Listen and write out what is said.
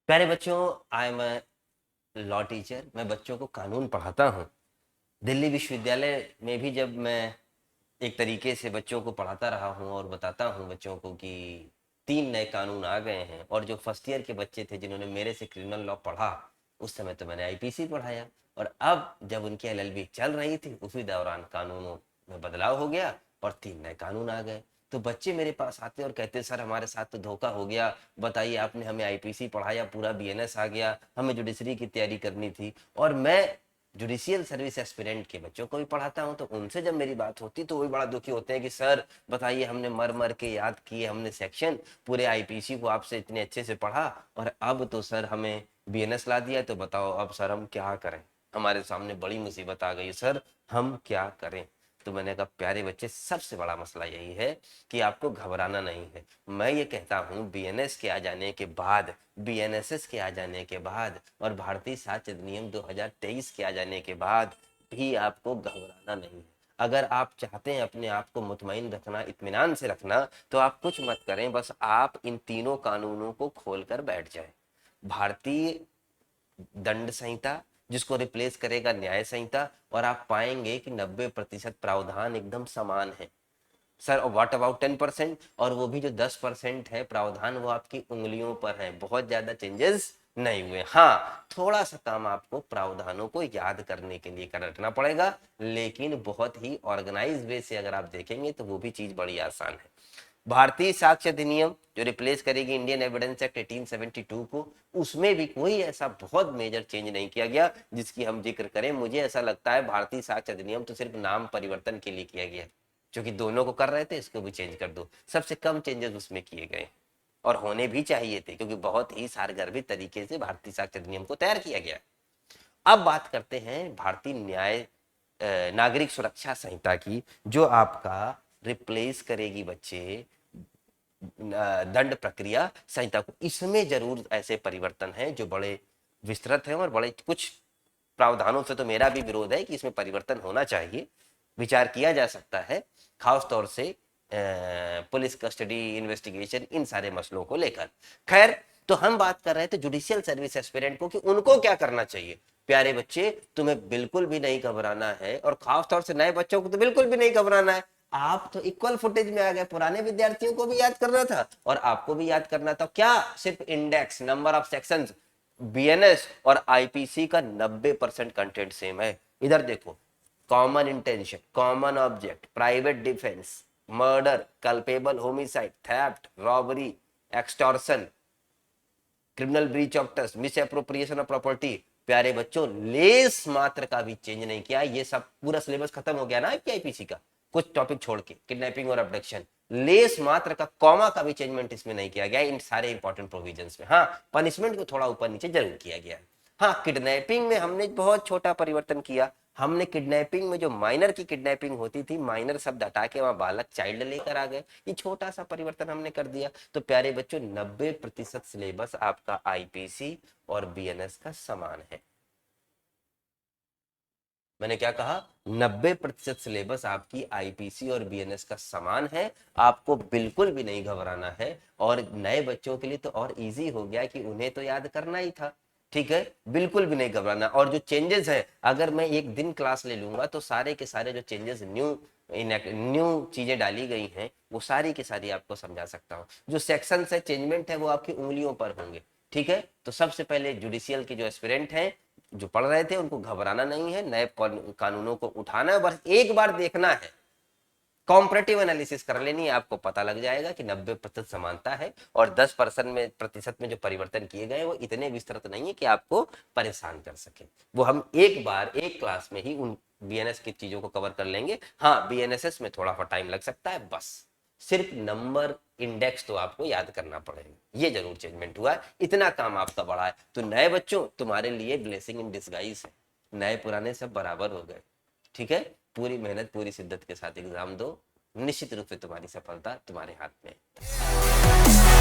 प्यारे बच्चों, I am law teacher. मैं बच्चों को कानून पढ़ाता हूँ। दिल्ली विश्वविद्यालय में भी जब मैं एक तरीके से बच्चों को पढ़ाता रहा हूँ और बताता हूँ बच्चों को कि 3 नए कानून आ गए हैं, और जो फर्स्ट ईयर के बच्चे थे जिन्होंने मेरे से क्रिमिनल लॉ पढ़ा, उस समय तो मैंने आईपीसी पढ़ाया। और अब जब उनकी एलएलबी चल रही थी, उसी दौरान कानूनों में बदलाव हो गया और 3 नए कानून आ गए। तो बच्चे मेरे पास आते और कहते, सर हमारे साथ तो धोखा हो गया, बताइए आपने हमें आईपीसी पढ़ाया, पूरा बीएनएस आ गया, हमें जुडिशरी की तैयारी करनी थी। और मैं जुडिशियल सर्विस एस्पिरेंट के बच्चों को भी पढ़ाता हूँ, तो उनसे जब मेरी बात होती तो वो भी बड़ा दुखी होते हैं कि सर बताइए, हमने मर मर के याद किए, हमने सेक्शन पूरे आईपीसी को आपसे इतने अच्छे से पढ़ा, और अब तो सर हमें बीएनएस ला दिया, तो बताओ अब सर हम क्या करें, हमारे सामने बड़ी मुसीबत आ गई सर, हम क्या करें। तो मैंने कहा, प्यारे बच्चे, सबसे बड़ा मसला यही है कि आपको घबराना नहीं है। मैं ये कहता हूँ, बीएनएस के आ जाने के बाद, बीएनएसएस के आ जाने के बाद और भारतीय साक्ष्य अधिनियम 2023 के आ जाने के बाद भी आपको घबराना नहीं है। अगर आप चाहते हैं अपने आप को मुतमईन रखना, इत्मीनान से रखना, तो आप कुछ मत करें, बस आप इन तीनों कानूनों को खोलकर बैठ जाएं। भारतीय दंड संहिता, जिसको रिप्लेस करेगा न्याय संहिता, और आप पाएंगे कि 90% प्रावधान एकदम समान है। Sir what about 10%? और वो भी जो 10% है प्रावधान, वो आपकी उंगलियों पर है, बहुत ज्यादा चेंजेस नहीं हुए। हाँ, थोड़ा सा काम आपको प्रावधानों को याद करने के लिए करना पड़ेगा, लेकिन बहुत ही ऑर्गेनाइज वे से अगर आप देखेंगे तो वो भी चीज बड़ी आसान है। भारतीय साक्ष्य अधिनियम जो रिप्लेस करेगी इंडियन एविडेंस एक्ट 1872 को, उसमें भी कोई ऐसा बहुत मेजर चेंज नहीं किया गया जिसकी हम जिक्र करें। मुझे ऐसा लगता है भारतीय साक्ष्य अधिनियम तो सिर्फ नाम परिवर्तन के लिए किया गया, क्योंकि दोनों को कर रहे थे, इसको भी चेंज कर दो। सबसे कम चेंजेस उसमें किए गए, और होने भी चाहिए थे, क्योंकि बहुत ही सारगर्भित तरीके से भारतीय साक्ष्य अधिनियम को तैयार किया गया। अब बात करते हैं भारतीय न्याय नागरिक सुरक्षा संहिता की, जो आपका रिप्लेस करेगी बच्चे दंड प्रक्रिया संहिता को। इसमें जरूर ऐसे परिवर्तन हैं जो बड़े विस्तृत हैं, और बड़े कुछ प्रावधानों से तो मेरा भी विरोध है कि इसमें परिवर्तन होना चाहिए, विचार किया जा सकता है, खास तौर से पुलिस कस्टडी, इन्वेस्टिगेशन, इन सारे मसलों को लेकर। खैर, तो हम बात कर रहे थे जुडिशियल सर्विस एस्पिरेंट को कि उनको क्या करना चाहिए। प्यारे बच्चे, तुम्हें बिल्कुल भी नहीं घबराना है, और खास तौर से नए बच्चों को तो बिल्कुल भी नहीं घबराना है। आप तो इक्वल फुटेज में आ गए, पुराने विद्यार्थियों को भी याद करना था और आपको भी याद करना था क्या? सिर्फ index, number of sections. BNS और आईपीसी का 90% कंटेंट सेम है। इधर देखो, common intention, common object, private defence, murder, culpable homicide, theft, robbery, extortion, criminal breach of trust, miss appropriation of property. प्यारे बच्चों, लेस मात्र का भी चेंज नहीं किया। ये सब पूरा सिलेबस खत्म हो गया ना आईपीसी का, कुछ टॉपिक छोड़ के, किडनैपिंग और अबडक्शन। लेस मात्र का, कॉमा का भी चेंजमेंट इसमें नहीं किया गया इन सारे इंपॉर्टेंट प्रोविजंस में। हाँ, पनिशमेंट को थोड़ा ऊपर नीचे जरूर किया गया है। हाँ, किडनैपिंग में हमने बहुत छोटा परिवर्तन किया। हमने किडनैपिंग में जो माइनर की किडनैपिंग होती थी, माइनर शब्द हटा के वहां बालक, चाइल्ड लेकर आ गए। ये छोटा सा परिवर्तन हमने कर दिया। तो प्यारे बच्चों, 90% सिलेबस आपका आईपीसी और बीएनएस का समान है। मैंने क्या कहा? 90% सिलेबस आपकी आईपीसी और बीएनएस का समान है। आपको बिल्कुल भी नहीं घबराना है। और नए बच्चों के लिए तो और इजी हो गया कि उन्हें तो याद करना ही था। ठीक है, बिल्कुल भी नहीं घबराना। और जो चेंजेस है, अगर मैं एक दिन क्लास ले लूंगा तो सारे के सारे जो चेंजेस, न्यू चीजें डाली गई हैं, वो सारी की सारी आपको समझा सकता हूँ। जो सेक्शन है, चेंजमेंट है, वो आपकी उंगलियों पर होंगे। ठीक है, तो सबसे पहले जुडिशियल के जो एस्पिरेंट हैं, जो पढ़ रहे थे, उनको घबराना नहीं है, नए कानूनों को उठाना है, बस एक बार देखना है, कॉम्परेटिव एनालिसिस कर लेनी है, आपको पता लग जाएगा कि 90% समानता है, और 10% में जो परिवर्तन किए गए वो इतने विस्तृत नहीं है कि आपको परेशान कर सके। वो हम एक बार एक क्लास में ही उन बीएनएस की चीजों को कवर कर लेंगे। हाँ, बीएनएसएस में थोड़ा सा टाइम लग सकता है, बस सिर्फ नंबर इंडेक्स तो आपको याद करना पड़ेगा। ये जरूर चेंजमेंट हुआ है, इतना काम आपका बड़ा है। तो नए बच्चों, तुम्हारे लिए ब्लेसिंग इन डिस्गाइज है, नए पुराने सब बराबर हो गए। ठीक है, पूरी मेहनत, पूरी शिद्दत के साथ एग्जाम दो, निश्चित रूप से तुम्हारी सफलता तुम्हारे हाथ में है।